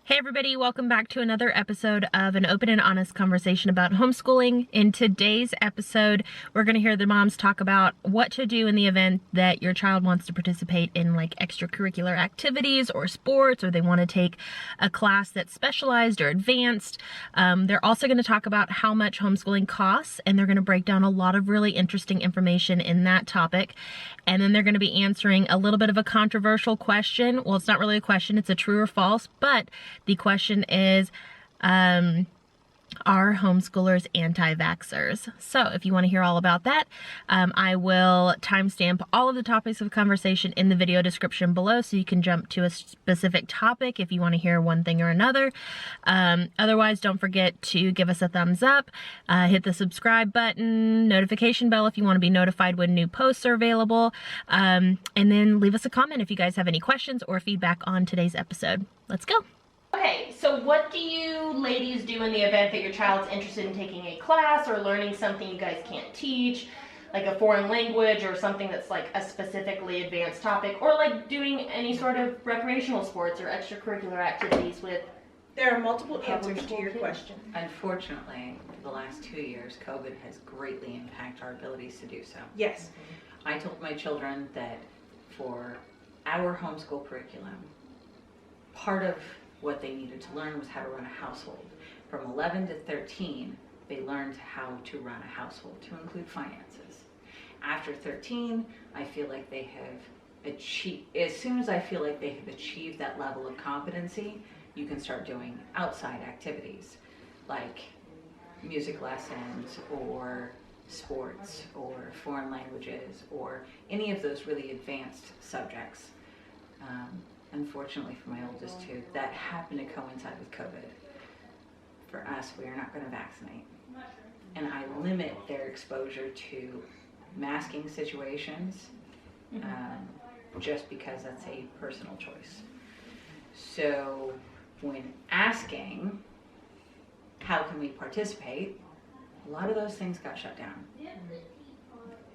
Hey everybody, welcome back to another episode of an open and honest conversation about homeschooling. In today's episode, we're going to hear the moms talk about what to do in the event that your child wants to participate in like extracurricular activities or sports, or they want to take a class that's specialized or advanced. They're also going to talk about how much homeschooling costs, and they're going to break down a lot of really interesting information in that topic. And then they're going to be answering a little bit of a controversial question. Well, it's not really a question, it's a true or false, but the question is, are homeschoolers anti-vaxxers? So if you want to hear all about that, I will timestamp all of the topics of conversation in the video description below so you can jump to a specific topic if you want to hear one thing or another. Otherwise, don't forget to give us a thumbs up, hit the subscribe button, notification bell if you want to be notified when new posts are available, and then leave us a comment if you guys have any questions or feedback on today's episode. Let's go. Okay, so what do you ladies do in the event that your child's interested in taking a class or learning something you guys can't teach, like a foreign language or something that's like a specifically advanced topic, or like doing any sort of recreational sports or extracurricular activities with? There are multiple answers to your question. Unfortunately, the last 2 years, COVID has greatly impacted our abilities to do so. Yes. I told my children that for our homeschool curriculum, part of what they needed to learn was how to run a household. From 11 to 13, they learned how to run a household, to include finances. After 13, I feel like they have achieved, as soon as I feel like they have achieved that level of competency, you can start doing outside activities like music lessons or sports or foreign languages or any of those really advanced subjects. Unfortunately for my oldest two, that happened to coincide with COVID. For us, we are not going to vaccinate. And I limit their exposure to masking situations just because that's a personal choice. So when asking, how can we participate, a lot of those things got shut down.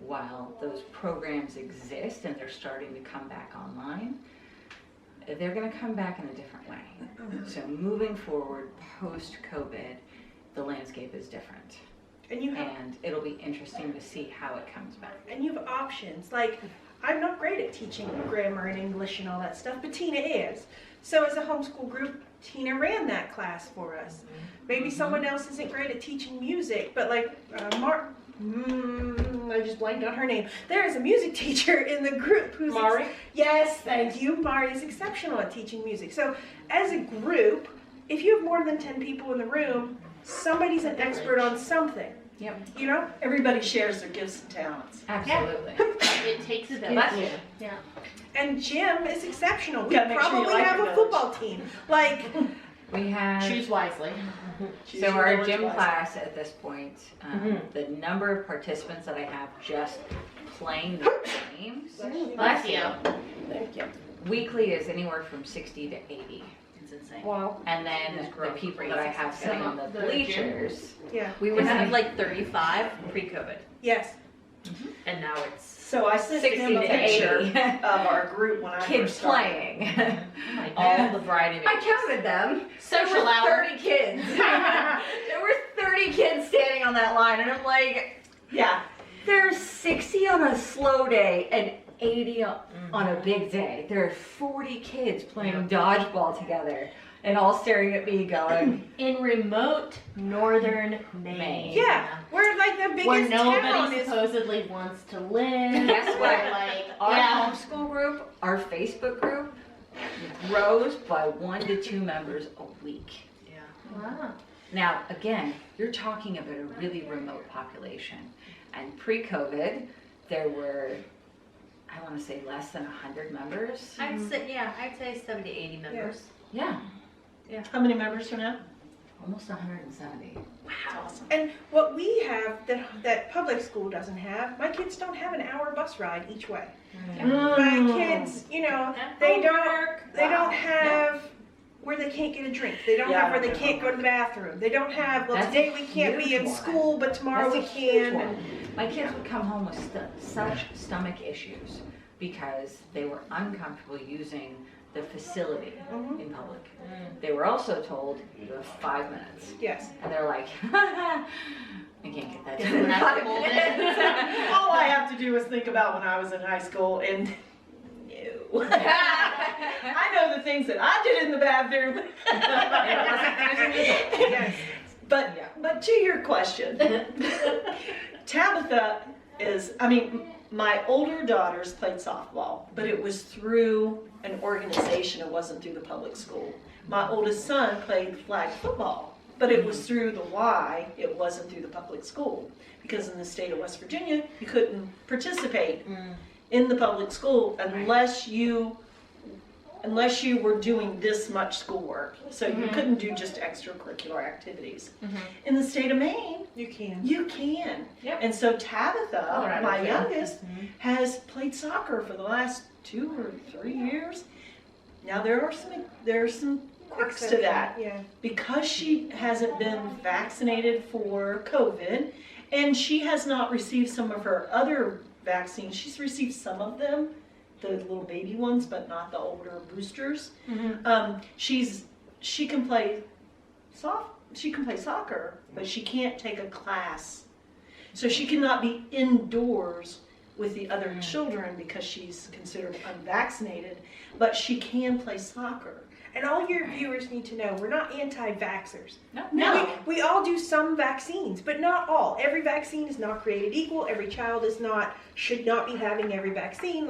While those programs exist and they're starting to come back online, they're going to come back in a different way. So moving forward, post-COVID, the landscape is different. And it'll be interesting to see how it comes back. And you have options. Like, I'm not great at teaching grammar and English and all that stuff, but Tina is. So as a homeschool group, Tina ran that class for us. Maybe someone else isn't great at teaching music, but like I just blanked on her name. There is a music teacher in the group who's... Mari? Yes, thank you. Mari is exceptional at teaching music. So as a group, if you have more than 10 people in the room, somebody's an expert on something. Yep. You know? Everybody shares their gifts and talents. Absolutely. It takes a village. Yeah. And Jim is exceptional. We Gotta make sure you probably like have your a village. football team. Like... We have... Choose wisely. So our gym class at this point, the number of participants that I have just playing the games, Bless you. Thank you. weekly is anywhere from 60 to 80. It's insane. Wow. And then the people that I have sitting on the bleachers, Yeah. we We would had have like 35 pre-COVID, Yes. and now it's So I sent 60 him a to picture 80 of our group when I kids first started. playing. all the variety of I ages. counted them. Social There were hour. 30 kids. There were 30 kids standing on that line, and I'm like, Yeah. there's 60 on a slow day and 80 on a big day. There are 40 kids playing dodgeball together and all staring at me going, In remote northern Maine. Yeah. We're like the biggest Where town nobody is. supposedly wants to live. Guess what? Like, Our yeah. homeschool group, our Facebook group, grows by 1 to 2 members a week. Wow. Now, again, you're talking about a really remote population. And pre-COVID, there were, I want to say, less than 100 members. I'd say 70 to 80 members. Yeah, How many members are now? almost 170. Wow. Awesome. And what we have that public school doesn't have, my kids don't have an hour bus ride each way. My kids, you know, they don't have where they can't get a drink. They don't Yeah, have where they I can't go to the bathroom. They don't have, well, That's today a we can't be huge in one. school, but tomorrow That's we a huge can. one. My kids would come home with such stomach issues because they were uncomfortable using the facility Mhm. in public. They were also told you have 5 minutes. Yes. And they're like, I can't get that done in That's 5 the whole minutes. All I have to do is think about when I was in high school and no. I know the things that I did in the bathroom. Yes. But to your question, Tabitha is, my older daughters played softball, but it was through an organization, it wasn't through the public school. My oldest son played flag football, but it was through the Y, it wasn't through the public school. Because in the state of West Virginia, you couldn't participate in the public school unless you were doing this much schoolwork. So you couldn't do just extracurricular activities. In the state of Maine, You can. you can. Yep. And so Tabitha, Colorado, my too. youngest, has played soccer for the last 2 or 3 years. Now there are some quirks to that. Yeah. Because she hasn't been vaccinated for COVID, and she has not received some of her other vaccines. She's received some of them, the little baby ones, but not the older boosters. She can play soccer, but she can't take a class. So she cannot be indoors with the other children because she's considered unvaccinated, but she can play soccer. And all your viewers need to know, we're not anti-vaxxers. No. We all do some vaccines, but not all. Every vaccine is not created equal. Every child should not be having every vaccine.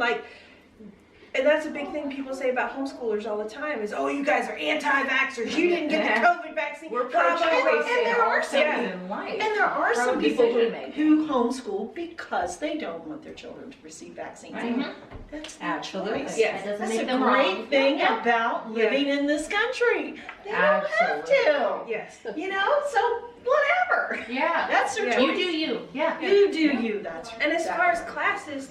And that's a big thing people say about homeschoolers all the time is, oh, you guys are anti-vaxxers. You didn't get the COVID vaccine. We're Blah, blah, blah. pro-choice And in there are all some- things in life. And there are some people Pro-decision-making. who homeschool because they don't want their children to receive vaccines. Right. That's their Absolutely. choice. Yes. That doesn't That's make a them great wrong. thing Yeah. about living in this country. They don't have to. Yes. So whatever. Yeah. That's their Yeah. You choice. do you. Yeah. You do you. That's And as far as exactly. classes,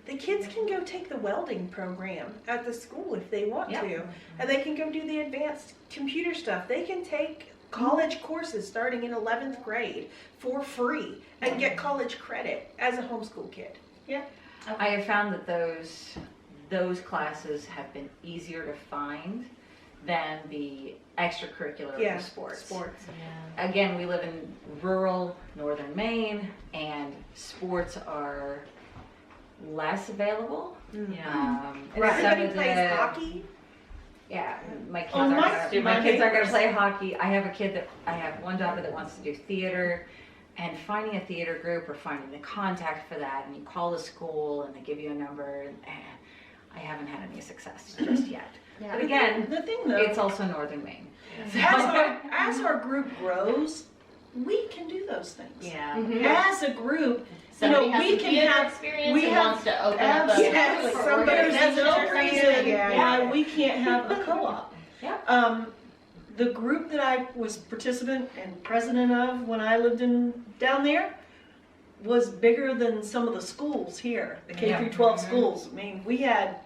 the kids can go take the welding program at the school if they want Yep. to. And they can go do the advanced computer stuff. They can take college courses starting in 11th grade for free and get college credit as a homeschool kid. I have found that those classes have been easier to find than the extracurricular Yeah, sports. Sports. Again, we live in rural northern Maine, and sports are less available. Yeah. And Some everybody of plays the- hockey. Yeah, my kids Oh, aren't my- gonna, my my kids aren't gonna neighbors. play hockey. I have one daughter that wants to do theater, and finding a theater group or finding the contact for that, and you call the school and they give you a number, and I haven't had any success just yet. Yeah. But again, The thing though, it's also northern Maine. as our group grows, we can do those things. Yeah. As a group, Somebody has we some can theater have- experience we and have- wants to open up absolutely. a Yes, for somebody- There's organization no or something. reason Yeah. why we can't have a co-op. Yeah. The group that I was participant and president of when I lived down there was bigger than some of the schools here, the K through 12 schools. I mean, we had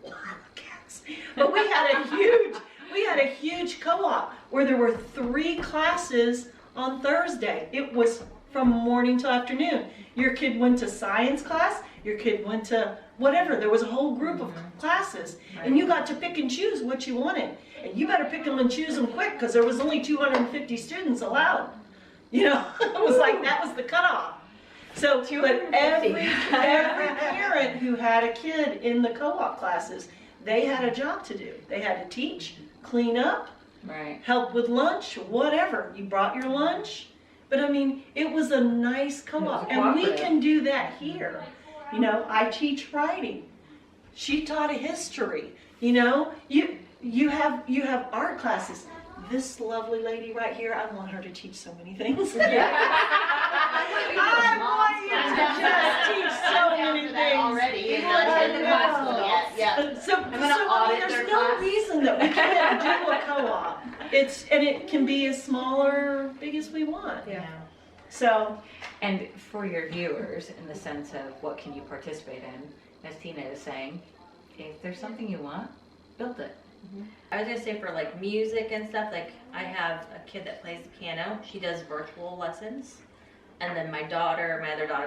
a lot of cats, but we had a huge co-op where there were 3 classes on Thursday. It was from morning till afternoon. Your kid went to science class, your kid went to whatever. There was a whole group of classes, and you got to pick and choose what you wanted. And you better pick them and choose them quick because there was only 250 students allowed. It was like that was the cutoff. So, but every parent who had a kid in the co-op classes, they had a job to do. They had to teach, clean up, Right. help with lunch, whatever. You brought your lunch. But it was a nice co-op. And we can do that here. I teach writing. She taught a history. You have art classes. This lovely lady right here, I want her to teach so many things. I want you to just teach so many things. Already. I Not attend the know. class yet. So audit there's their no class. reason that we can't do a co-op. And it can be as small or big as we want. Yeah. So, And for your viewers, in the sense of what can you participate in, as Tina is saying, if there's something you want, build it. I was gonna say for like music and stuff, like I have a kid that plays the piano. She does virtual lessons. And then my other daughter,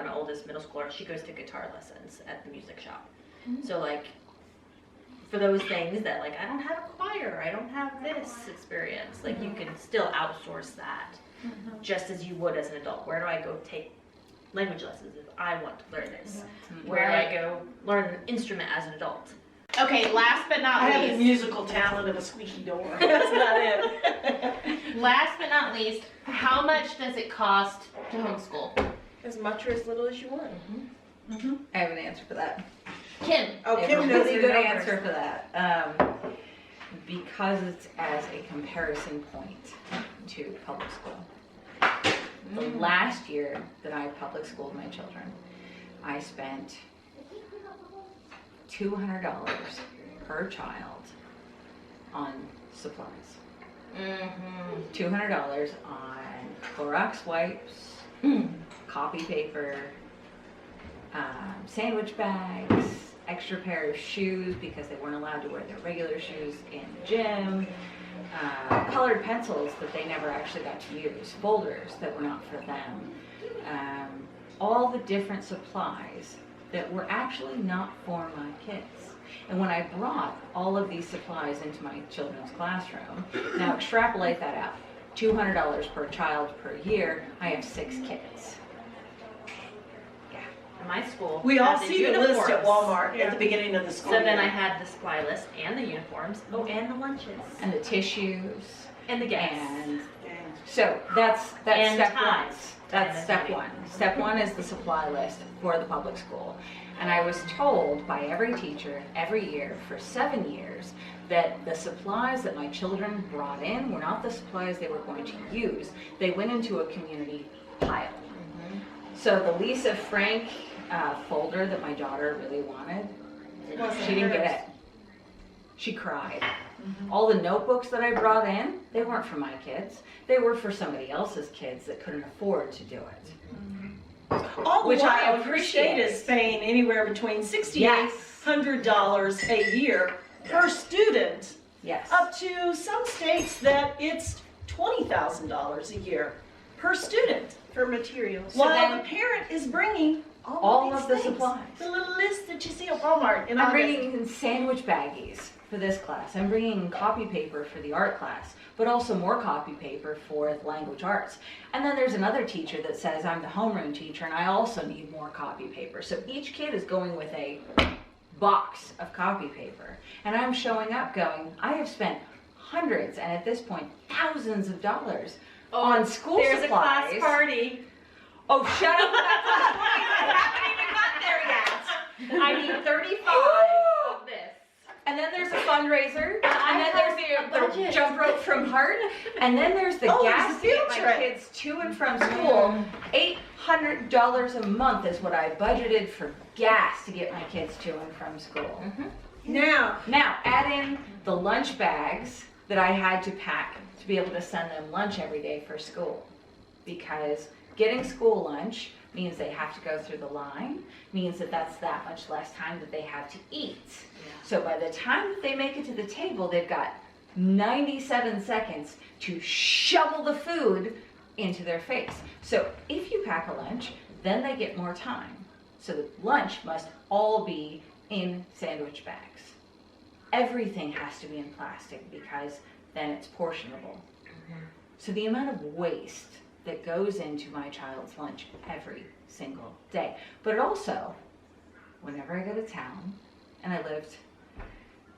my oldest middle schooler, she goes to guitar lessons at the music shop. So like for those things that like, I don't have a choir, I don't have this experience, like you can still outsource that just as you would as an adult. Where do I go take language lessons if I want to learn this? Where do I go learn an instrument as an adult? Okay, last but I not have the least. musical talent of a squeaky door. That's not it. Last but not least, how much does it cost to homeschool? As much or as little as you want. I have an answer for that. Kim. Oh, I have Kim a knows really the good numbers. answer for that. Because it's as a comparison point to public school. The last year that I public schooled my children, I spent $200 per child on supplies. $200 on Clorox wipes, copy paper, sandwich bags, extra pair of shoes because they weren't allowed to wear their regular shoes in gym, colored pencils that they never actually got to use, folders that were not for them, all the different supplies that were actually not for my kids. And when I brought all of these supplies into my children's classroom, now extrapolate that out, $200 per child per year, I have 6 kids. In my school, We all had see the list at uniforms. Walmart at the beginning of the school So then year. I had the supply list and the uniforms. Oh, and the lunches. And the tissues, And the gas. and so that's And step ties. one. That's And step maybe. one. Step one is the supply list for the public school. And I was told by every teacher every year for 7 years that the supplies that my children brought in were not the supplies they were going to use. They went into a community pile. So the Lisa Frank folder that my daughter really wanted, she didn't get it. She cried. All the notebooks that I brought in, they weren't for my kids. They were for somebody else's kids that couldn't afford to do it. All the which I while, your appreciate. state is paying anywhere between Yes. $6,800 a year per student, Yes. up to some states that it's $20,000 a year per student. For materials. While then- the parent is bringing all All of of these the things. supplies. The little list that you see at Walmart in I'm August. bringing in sandwich baggies for this class. I'm bringing in copy paper for the art class, but also more copy paper for language arts. And then there's another teacher that says, I'm the homeroom teacher and I also need more copy paper. So each kid is going with a box of copy paper. And I'm showing up going, I have spent hundreds and at this point thousands of dollars on school There's supplies. a class party. Oh, shut up about those points. I haven't even got there yet. I need 35 of this. And then there's a fundraiser, and then there's the budget. jump rope from Heart, and then there's the Oh, there's gas a to get field my trip. kids to and from school. $800 a month is what I budgeted for gas to get my kids to and from school. Now, Now, add in the lunch bags that I had to pack to be able to send them lunch every day for school. Because getting school lunch means they have to go through the line, means that that's that much less time that they have to eat. So by the time that they make it to the table, they've got 97 seconds to shovel the food into their face. So if you pack a lunch, then they get more time. So the lunch must all be in sandwich bags. Everything has to be in plastic because then it's portionable. So the amount of waste that goes into my child's lunch every single day. But it also, whenever I go to town, and I lived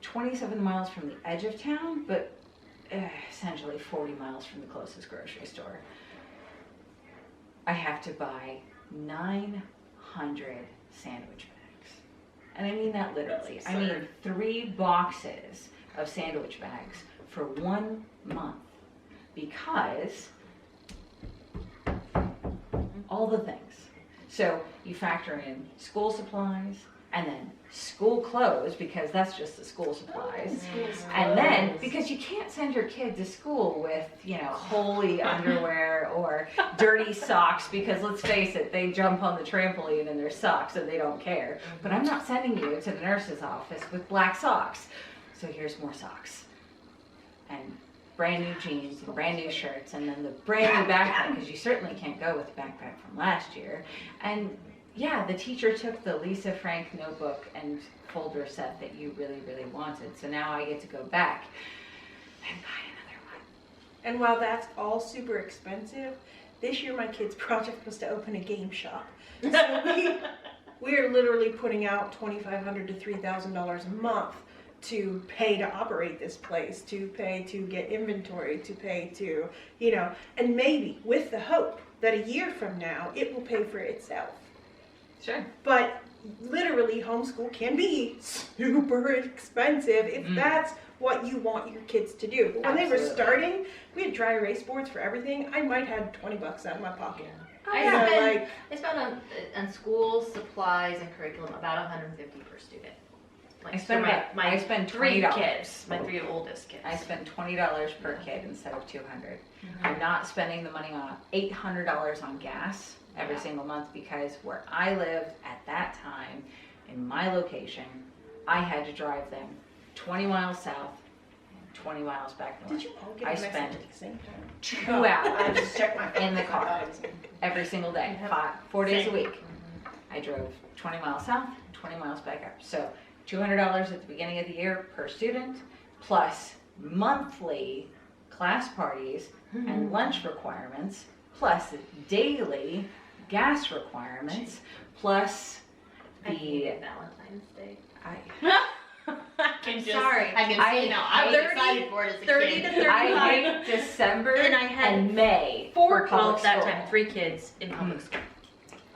27 miles from the edge of town, but essentially 40 miles from the closest grocery store, I have to buy 900 sandwich bags. And I mean that literally. I mean 3 boxes of sandwich bags for 1 month. Because all the things. So you factor in school supplies and then school clothes because that's just the school supplies. And then because you can't send your kid to school with, holey underwear or dirty socks because let's face it, they jump on the trampoline in their socks and they don't care. But I'm not sending you to the nurse's office with black socks. So here's more socks. And brand new jeans and brand new shirts and then the brand new backpack because you certainly can't go with the backpack from last year. And yeah, the teacher took the Lisa Frank notebook and folder set that you really, really wanted. So now I get to go back and buy another one. And while that's all super expensive, this year my kid's project was to open a game shop. So we are literally putting out $2,500 to $3,000 a month to pay to operate this place, to pay to get inventory, to pay to, you know, and maybe with the hope that a year from now it will pay for itself. Sure. But literally homeschool can be super expensive if that's what you want your kids to do. But when they were Absolutely. starting, we had dry erase boards for everything. I might have $20 out of my pocket. I You know, spend, like, I spend on school supplies and curriculum about $150 per student. Like, I spend for my I spend three $20. kids, my 3 oldest kids. I spend $20 per kid instead of $200. I'm not spending the money on $800 on gas every single month because where I lived at that time, in my location, I had to drive them 20 miles south and 20 miles back north. did you all get I a message spent at the same time? 2 I hours just checked my in the car my- every single day, 4 days a week. I drove 20 miles south, 20 miles back up. So $200 at the beginning of the year per student, plus monthly class parties and lunch requirements, plus daily gas requirements, plus I the hated Valentine's Day. I Sorry. I can I see now. I was 30 excited for it as a 30 kid. to 35. I hate December And I had and May Four, for public well, that school. time, 3 kids in public school.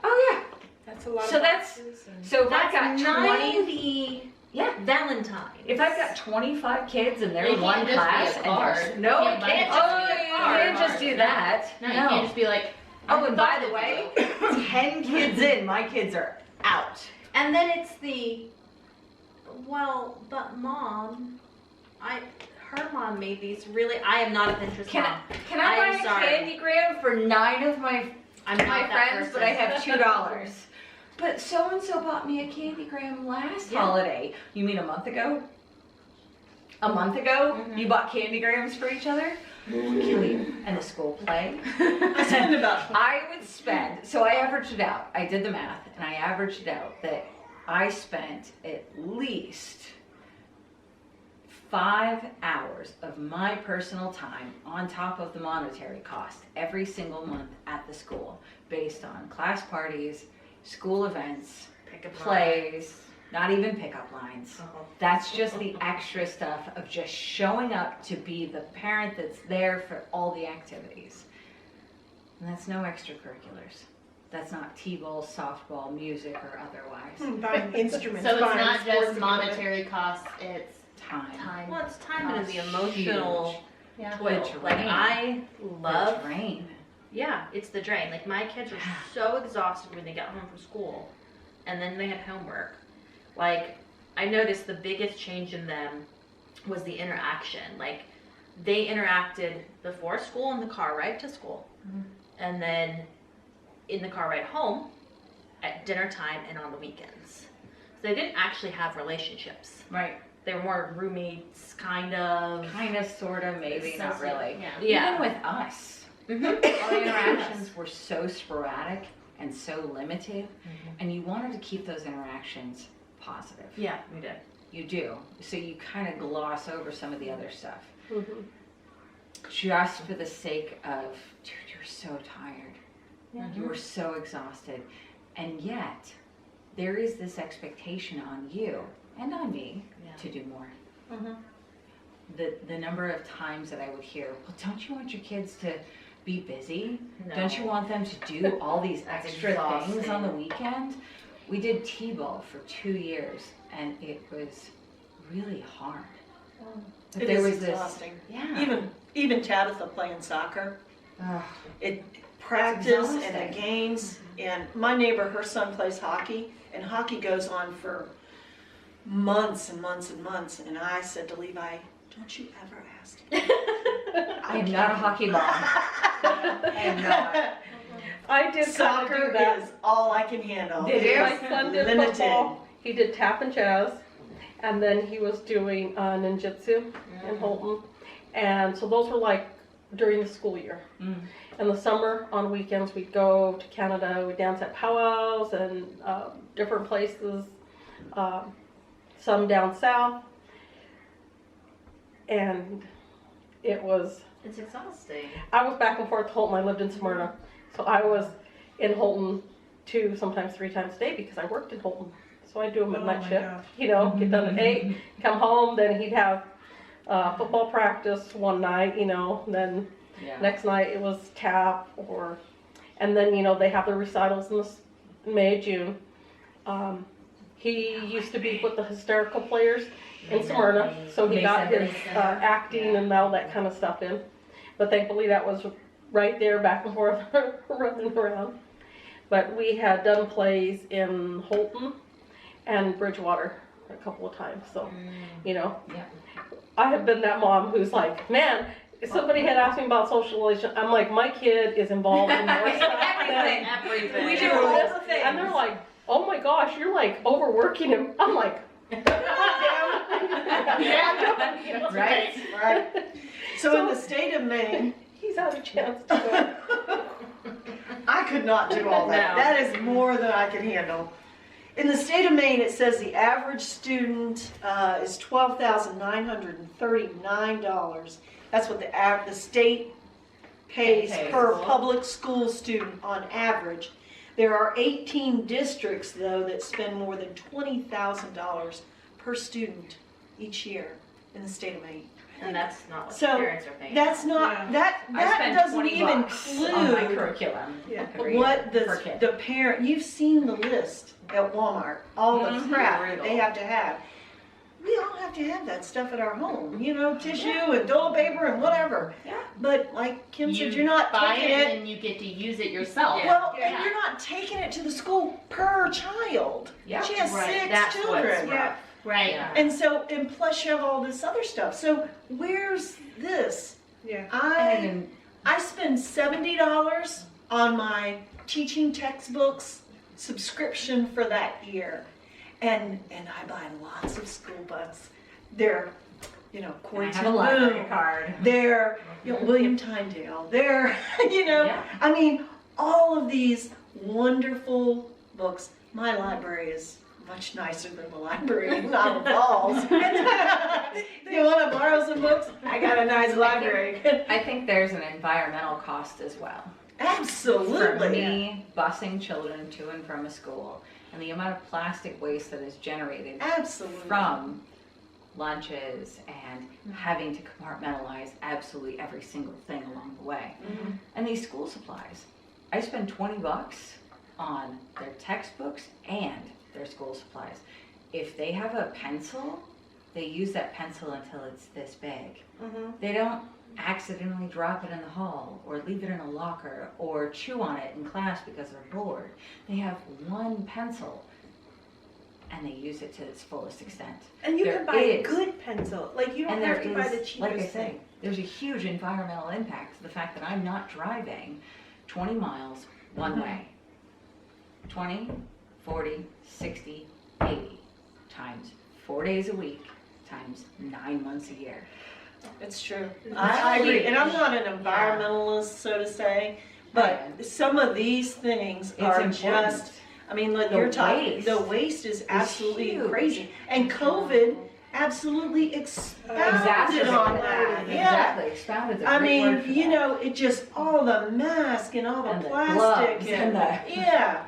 Oh yeah. That's a lot So of that's- boxes and- So if I've got That's 20, 90 yeah. Valentine's. If I've got 25 kids and they're It in one can't just be a class and card. there's You no, can't it buy can't it just just be be a a card. You can't card. just do that. No, you can't just be like, Oh, and by the thought way, of you. 10 kids in, my kids are out. And then it's the, well, but mom, her mom made these really, I am not a Pinterest Can mom. Can I I'm buy a sorry. candygram for 9 of my I'm not that friends, but I person. have $2? But so and so bought me a candygram last Yeah. holiday. You mean a month ago? A month ago, you bought candygrams for each other? We'll kill you. And the school play. I spend about I would spend, so I averaged it out. I did the math and I averaged it out that I spent at least 5 hours of my personal time on top of the monetary cost every single month at the school based on class parties, school events, Pick a plays, not even pickup lines. Uh-huh. That's just the extra stuff of just showing up to be the parent that's there for all the activities. And that's no extracurriculars. That's not T-ball, softball, music, or otherwise. Buying instruments. so it's buying not sports just equipment. monetary costs, it's Time. time. Well, it's time and the That's emotional Yeah. toil. The Like drain. I love, The drain. yeah, it's the drain. Like my kids are so exhausted when they get home from school, and then they had homework. Like I noticed the biggest change in them was the interaction. Like they interacted before school in the car ride to school, and then in the car ride home, at dinner time, and on the weekends. So they didn't actually have relationships. Right. They were more roommates, kind of. Kind of, sort of, maybe, not really. Yeah. Yeah. Even with us, Mhm. our interactions were so sporadic and so limited, and you wanted to keep those interactions positive. Yeah, we did. You do. So you kind of gloss over some of the other stuff. Mm-hmm. Just for the sake of, dude, you're so tired. Yeah. You are so exhausted. And yet, there is this expectation on you and on me Yeah. to do more. Mhm. The number of times that I would hear, well, don't you want your kids to be busy? No. Don't you want them to do all these That's extra things exhausting. on the weekend? We did T-ball for 2 years, and it was really hard. But It there is was exhausting. this, yeah. Even Tabitha playing soccer, Ugh. it practice and the exhausting. games. And my neighbor, her son plays hockey, and hockey goes on for months and months and months. And I said to Levi, "Don't you ever ask me." I am not a hockey mom. I am not. I did kind of do Soccer that. is all I can handle. Did It you? My is son did limited. football. He did tap and jazz, and then he was doing ninjutsu in Holton. And so those were like during the school year. Mm. In the summer, on weekends, we'd go to Canada. We'd dance at powwows and different places, some down south. And It's exhausting. I was back and forth to Holton. I lived in Smyrna. So I was in Holton 2, sometimes 3 times a day because I worked in Holton. So I do a midnight my shift, gosh. you know, get done at 8, come home, then he'd have football practice one night, you know, then Yeah. next night it was tap and then, you know, they have the recitals in May, June. He used to be with the hysterical players in Smyrna, so he got his acting and all that kind of stuff in. But thankfully that was right there, back and forth, running around. But we had done plays in Holton and Bridgewater a couple of times, so, you know. Yeah. I have been that mom who's like, man, if somebody had asked me about socialization, I'm like, my kid is involved in more stuff than Everything. We do all the things. and they're like, oh my gosh, you're like overworking him. I'm like, Right? Right. So in the state of Maine, he's had a chance to go. I could not do all that. No. That is more than I could handle. In the state of Maine, it says the average student is $12,939. That's what the state pays per public school student on average. There are 18 districts, though, that spend more than $20,000 per student each year in the state of Maine. And that's not what So, the parents are paying. That's not, Yeah. that I spend doesn't $20 even on my include curriculum. Yeah. every what year per kid. the parent, you've seen the list at Walmart, all the crap that they have to have. We all have to have that stuff at our home, you know, tissue and toilet paper and whatever. Yeah. But like Kim said, You you're not buy taking it it, and you get to use it yourself. well, Yeah. and you're not taking it to the school per child. Yeah. She has Right, 6 that's what's children. Yeah. Right. Yeah. And so, and plus you have all this other stuff. So where's this? Yeah. And I spend $70 on my teaching textbooks subscription for that year. And I buy lots of school books. They're, you know, I Corey have a Ten library Boom. card. They're, you know, William Tyndale. They're, you know, Yeah. I mean, all of these wonderful books. My library is much nicer than the library in Niagara Falls. You want to borrow some books? I got a nice library. I think there's an environmental cost as well. For Absolutely. me, busing children to and from a school, and the amount of plastic waste that is generated Absolutely. from lunches and having to compartmentalize absolutely every single thing along the way. Mhm. And these school supplies, I spend $20 on their textbooks and their school supplies. If they have a pencil, they use that pencil until it's this big. Mhm. They don't accidentally drop it in the hall or leave it in a locker or chew on it in class because they're bored. They have one pencil and they use it to its fullest extent. And you There can buy a is. good pencil. Like you don't And there have to buy the is, cheapest like I say, thing. there's a huge environmental impact to the fact that I'm not driving 20 miles one way. 20, 40, 60, 80 times 4 days a week times 9 months a year. It's true. I agree. And I'm not an environmentalist, so to say, but some of these things are important. just, I mean, like The you're talking, waste the waste is absolutely huge. crazy. And COVID absolutely expounded Exactly. on that. Yeah. Exactly. Expounded the I great mean, word for you that. know, it just, all the mask and all the And the plastic gloves and and, the- yeah.